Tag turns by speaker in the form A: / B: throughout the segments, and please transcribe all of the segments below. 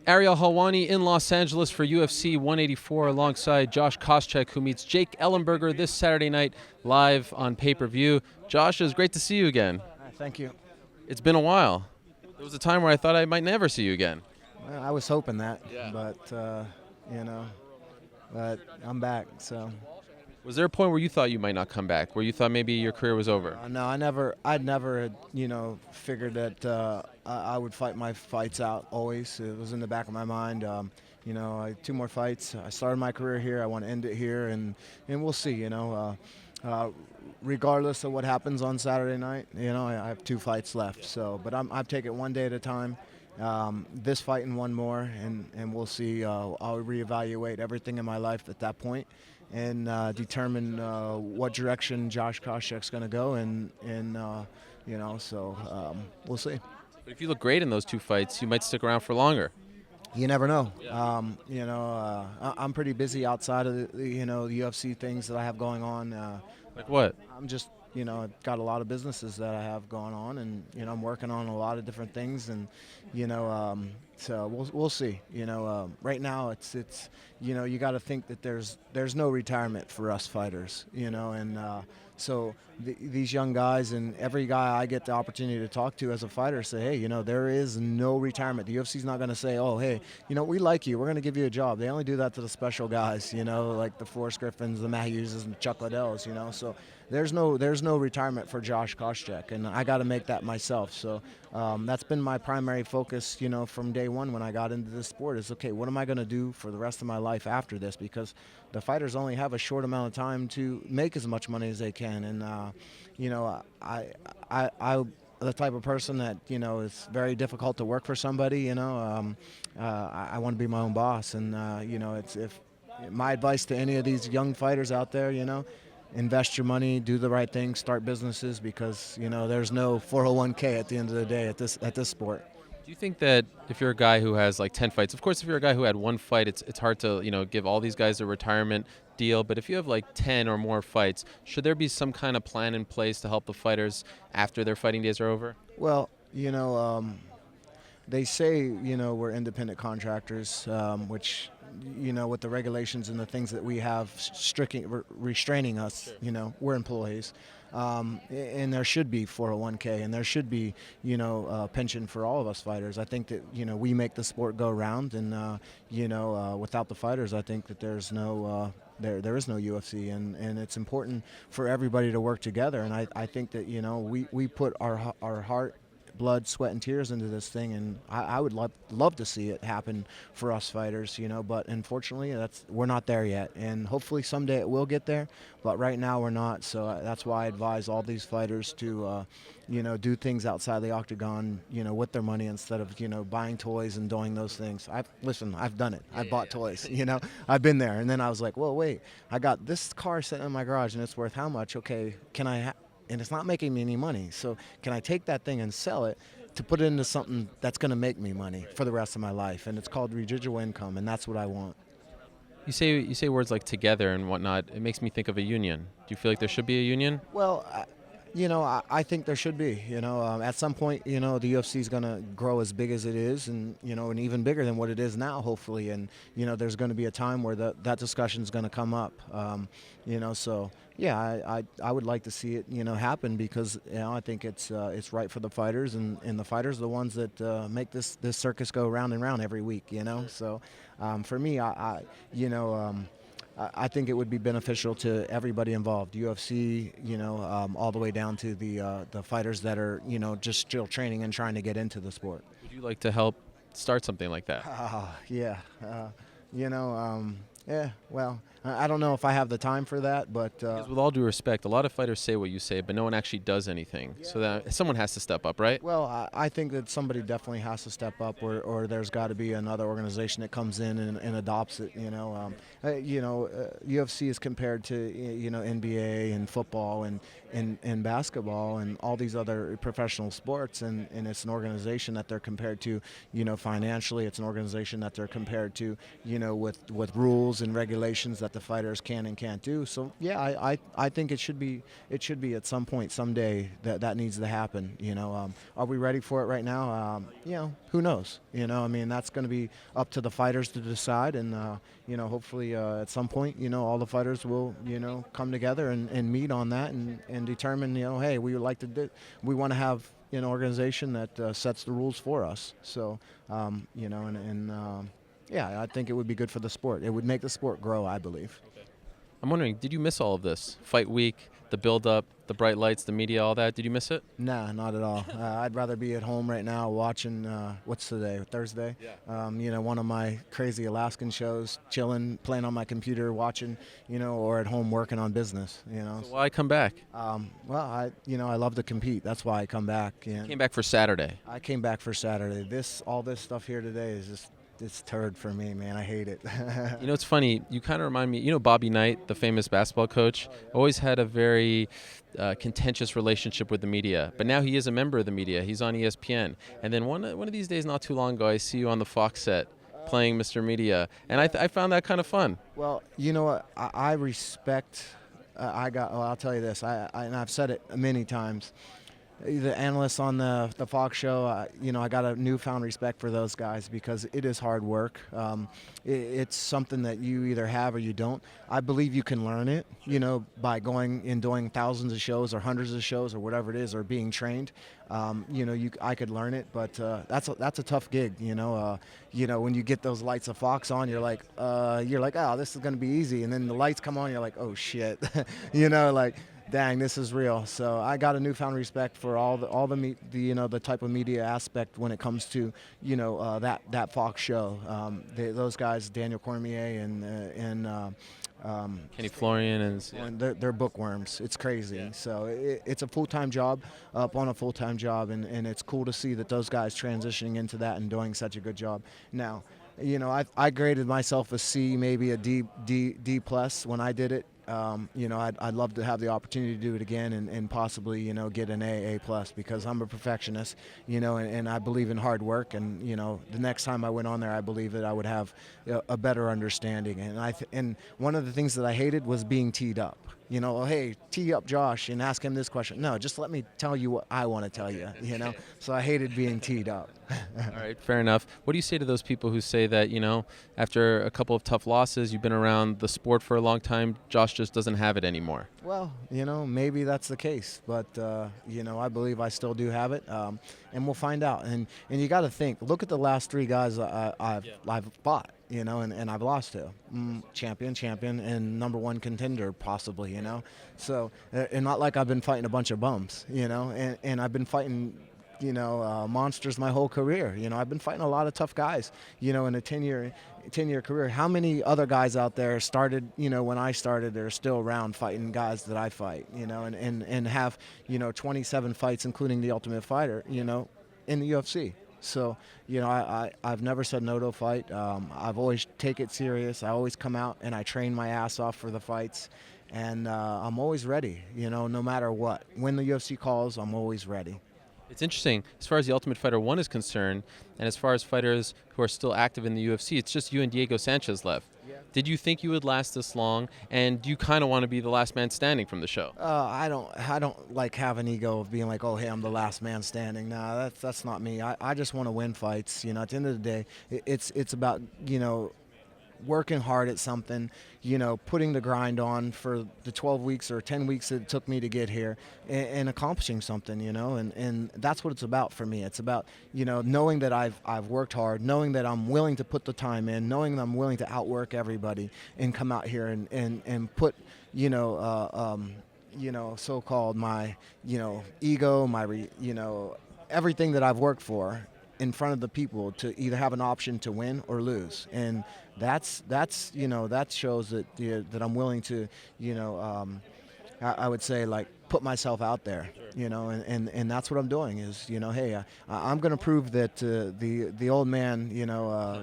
A: Ariel Helwani in Los Angeles for UFC 184 alongside Josh Koscheck, who meets Jake Ellenberger this Saturday night live on pay-per-view. Josh, it was great to see you again.
B: Thank you.
A: It's been a while. There was a time where I thought I might never see you again.
B: Well, I was hoping that,
A: Yeah.
B: but I'm back. So.
A: Was there a point where you thought you might not come back, where you thought maybe your career was over?
B: No, I'd never, figured that I would fight my fights out always. It was in the back of my mind. I had 2 more fights. I started my career here. I want to end it here, and we'll see. Regardless of what happens on Saturday night, I have 2 fights left. So, but I take it one day at a time. This fight and one more, and we'll see. I'll reevaluate everything in my life at that point, and determine what direction Josh Koscheck's going to go, we'll see.
A: But if you look great in those 2 fights, you might stick around for longer.
B: You never know.
A: Yeah.
B: I'm pretty busy outside of the UFC things that I have going on.
A: Like what?
B: I'm just, I've got a lot of businesses that I have going on, and I'm working on a lot of different things, and so we'll see. Right now it's you got to think that there's no retirement for us fighters, so these young guys and every guy I get the opportunity to talk to as a fighter say, hey, there is no retirement. The UFC's not going to say, oh, hey, we like you, we're going to give you a job. They only do that to the special guys, like the Forrest Griffins, the Matt Hugheses, and the Chuck Liddells, so there's no retirement for Josh Koscheck, and I got to make that myself. So that's been my primary focus, from day one when I got into this sport is, okay, what am I going to do for the rest of my life after this? Because the fighters only have a short amount of time to make as much money as they can, and I'm the type of person that it's very difficult to work for somebody. I want to be my own boss, and if my advice to any of these young fighters out there, invest your money, do the right thing, start businesses, because there's no 401k at the end of the day at this sport.
A: Do you think that if you're a guy who has like 10 fights, of course if you're a guy who had 1 fight, it's hard to give all these guys a retirement deal, but if you have like 10 or more fights, should there be some kind of plan in place to help the fighters after their fighting days are over?
B: Well, they say we're independent contractors, which with the regulations and the things that we have restraining us, we're employees. And there should be 401k, and there should be, pension for all of us fighters. I think that, we make the sport go round, and, without the fighters, I think that there's no, there is no UFC, and it's important for everybody to work together. And I think that, we put our heart, blood, sweat, and tears into this thing, and I would love to see it happen for us fighters, but unfortunately we're not there yet, and hopefully someday it will get there, but right now we're not. So that's why I advise all these fighters to do things outside the octagon, with their money, instead of buying toys and doing those things. I've done it. I've bought toys, I've been there, and then I was like, well, wait, I got this car sitting in my garage and it's worth how much? Okay, can I and it's not making me any money. So can I take that thing and sell it to put it into something that's going to make me money for the rest of my life? And it's called residual income, and that's what I want.
A: You say words like together and whatnot. It makes me think of a union. Do you feel like there should be a union?
B: Well, I think there should be. At some point, the UFC is going to grow as big as it is, and and even bigger than what it is now, hopefully. And there's going to be a time where that discussion is going to come up. So yeah, I would like to see it happen, because I think it's right for the fighters, and the fighters are the ones that make this circus go round and round every week. So for me, I think it would be beneficial to everybody involved, UFC, all the way down to the fighters that are, just still training and trying to get into the sport.
A: Would you like to help start something like that?
B: Yeah. Yeah, well, I don't know if I have the time for that, but...
A: Because with all due respect, a lot of fighters say what you say, but no one actually does anything. Yeah. So that someone has to step up, right?
B: Well, I think that somebody definitely has to step up, or there's got to be another organization that comes in and adopts it, UFC is compared to, NBA and football and basketball and all these other professional sports, and it's an organization that they're compared to, financially. It's an organization that they're compared to, with rules rules and regulations that the fighters can and can't do. So yeah, I think it should be at some point someday that needs to happen. Are we ready for it right now? Who knows? I mean, that's going to be up to the fighters to decide, and hopefully at some point all the fighters will come together and meet on that and determine hey, we would like to we want to have an organization that sets the rules for us. So yeah, I think it would be good for the sport. It would make the sport grow, I believe.
A: I'm wondering, did you miss all of this? Fight week, the build-up, the bright lights, the media, all that. Did you miss it?
B: Nah, not at all. I'd rather be at home right now watching, what's today, Thursday? Yeah. One of my crazy Alaskan shows, chilling, playing on my computer, watching, or at home working on business,
A: So why come back?
B: Well, I love to compete. That's why I come back.
A: You came back for Saturday.
B: I came back for Saturday. All this stuff here today is just, it's turd for me, man. I hate it.
A: It's funny. You kind of remind me, Bobby Knight, the famous basketball coach, always had a very contentious relationship with the media. But now he is a member of the media. He's on ESPN. And then one of these days, not too long ago, I see you on the Fox set playing Mr. Media. And I found that kind of fun.
B: Well, you know what? I respect, I'll tell you this, and I've said it many times. The analysts on the Fox show, I got a newfound respect for those guys because it is hard work. It's something that you either have or you don't. I believe you can learn it, by going and doing thousands of shows or hundreds of shows or whatever it is, or being trained. I could learn it, but that's a tough gig. When you get those lights of Fox on, you're like, oh, this is going to be easy, and then the lights come on, you're like, oh shit, dang, this is real. So I got a newfound respect for all the type of media aspect when it comes to that Fox show. Those guys, Daniel Cormier and
A: Kenny Florian and
B: they're bookworms. It's crazy. Yeah. So it's a full-time job up on a full-time job, and it's cool to see that those guys transitioning into that and doing such a good job. Now, I graded myself a C, maybe a D plus when I did it. I'd love to have the opportunity to do it again and possibly, get an A plus because I'm a perfectionist, and I believe in hard work. And, the next time I went on there, I believe that I would have a better understanding. And one of the things that I hated was being teed up. Hey, tee up Josh and ask him this question. No, just let me tell you what I want to tell you, So I hated being teed up.
A: All right, fair enough. What do you say to those people who say that, after a couple of tough losses, you've been around the sport for a long time, Josh just doesn't have it anymore?
B: Well, maybe that's the case, but, I believe I still do have it, and we'll find out. And you got to think, look at the last three guys I've fought. And I've lost to champion, and number one contender possibly, So, and not like I've been fighting a bunch of bums, and I've been fighting, monsters my whole career. I've been fighting a lot of tough guys, in a 10-year career. How many other guys out there started, when I started, they're still around fighting guys that I fight, and have, 27 fights, including the Ultimate Fighter, in the UFC. So, I've never said no to a fight. I've always take it serious. I always come out and I train my ass off for the fights. And I'm always ready, no matter what. When the UFC calls, I'm always ready.
A: It's interesting, as far as the Ultimate Fighter 1 is concerned, and as far as fighters who are still active in the UFC, it's just you and Diego Sanchez left. Yeah. Did you think you would last this long, and do you kind of want to be the last man standing from the show?
B: I don't like have an ego of being like, oh, hey, I'm the last man standing. Nah, that's not me. I just want to win fights. At the end of the day, it's about, working hard at something, putting the grind on for the 12 weeks or 10 weeks that it took me to get here and accomplishing something, and that's what it's about for me. It's about, knowing that I've worked hard, knowing that I'm willing to put the time in, knowing that I'm willing to outwork everybody and come out here and put, so-called my, ego, my, everything that I've worked for in front of the people to either have an option to win or lose. And that shows that that I'm willing to, I would say, like, put myself out there, and that's what I'm doing is, hey, I'm going to prove that the old man,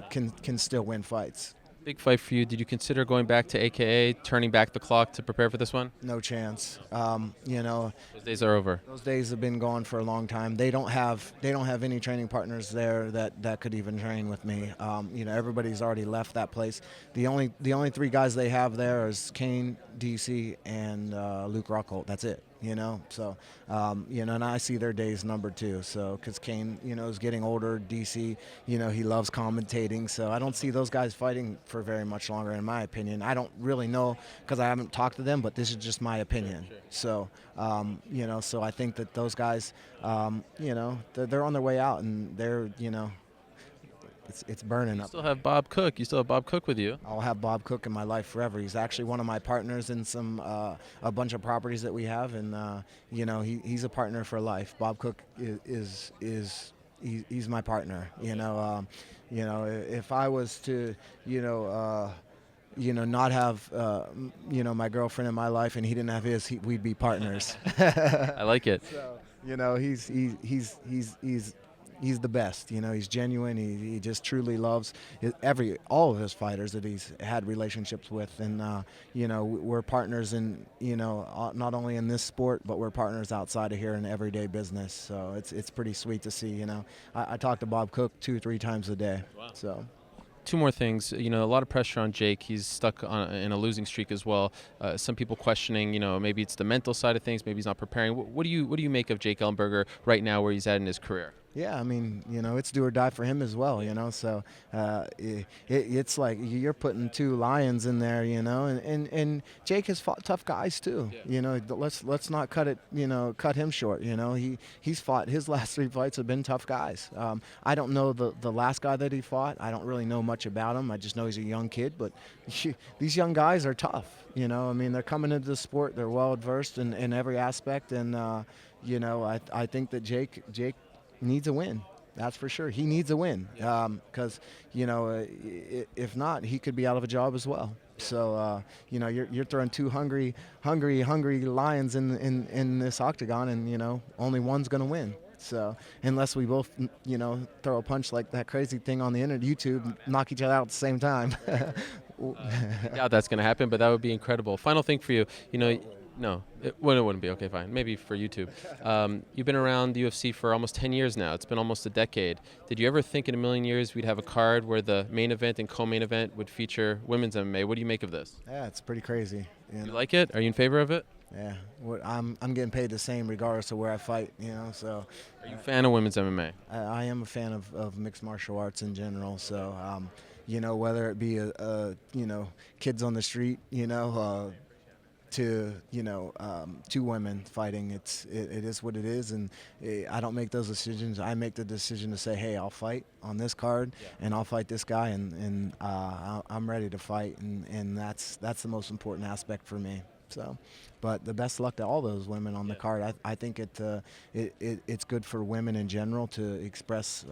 B: can still win fights.
A: Big fight for you. Did you consider going back to AKA, turning back the clock to prepare for this one?
B: No chance.
A: Those days are over.
B: Those days have been gone for a long time. They don't have any training partners there that could even train with me. Everybody's already left that place. The only three guys they have there is Kane, DC, and Luke Rockhold. That's it. And I see their days numbered too. So, because Kane, is getting older, DC, he loves commentating. So I don't see those guys fighting for very much longer, in my opinion. I don't really know because I haven't talked to them, but this is just my opinion.
A: Sure.
B: So, so I think that those guys, they're on their way out, and they're, it's burning
A: You
B: up.
A: still have Bob Cook. You still have Bob Cook with you.
B: I'll have Bob Cook in my life forever. He's actually one of my partners in a bunch of properties that we have, and he's a partner for life. Bob Cook he's my partner. If I was to not have my girlfriend in my life and he didn't have his, we'd be partners.
A: I like it.
B: So, he's the best. He's genuine. He just truly loves all of his fighters that he's had relationships with, and we're partners in not only in this sport, but we're partners outside of here in everyday business. So it's pretty sweet to see. I talk to Bob Cook 2-3 times a day.
A: Wow.
B: So.
A: Two more things. A lot of pressure on Jake. He's stuck in a losing streak as well. Some people questioning, maybe it's the mental side of things. Maybe he's not preparing. What do you make of Jake Ellenberger right now, where he's at in his career?
B: Yeah, I mean, it's do or die for him as well, So it's like you're putting two lions in there, and Jake has fought tough guys too.
A: Yeah.
B: Let's not cut him short. He's fought, his last 3 fights have been tough guys. I don't know the last guy that he fought. I don't really know much about him. I just know he's a young kid, but these young guys are tough. They're coming into the sport. They're well versed in every aspect, and I think that Jake needs a win. That's for sure. He needs a win because if not, he could be out of a job as well. So you're throwing 2 hungry lions in this octagon, and only one's going to win. So unless we both throw a punch like that crazy thing on the internet, YouTube, knock each other out at the same time.
A: I doubt that's going to happen, but that would be incredible. Final thing for you, No, it wouldn't be. Okay, fine. Maybe for YouTube. You've been around the UFC for almost 10 years now. It's been almost a decade. Did you ever think in a million years we'd have a card where the main event and co-main event would feature women's MMA? What do you make of this?
B: Yeah, it's pretty crazy.
A: You like it? Are you in favor of it?
B: Yeah, I'm getting paid the same regardless of where I fight, So.
A: Are you a fan of women's MMA?
B: I am a fan of mixed martial arts in general. So, whether it be kids on the street, to two women fighting, it is what it is, and I don't make those decisions. I make the decision to say, hey, I'll fight on this card, and I'll fight this guy, and I'm ready to fight, and that's the most important aspect for me. So, but the best luck to all those women on the card. I think it's good for women in general to express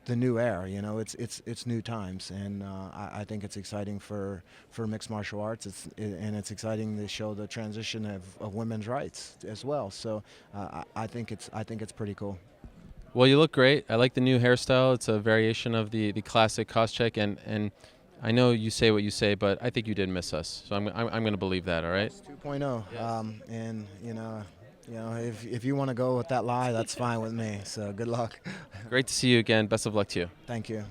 B: the new era. It's new times, and I think it's exciting for mixed martial arts. It's exciting to show the transition of women's rights as well. So I think it's pretty cool.
A: Well, you look great. I like the new hairstyle. It's a variation of the classic Koscheck, and I know you say what you say, but I think you did miss us. So I'm going to believe that. All right.
B: It's 2.0,
A: Yes.
B: and if you want to go with that lie, that's fine with me. So good luck.
A: Great to see you again. Best of luck to you.
B: Thank you.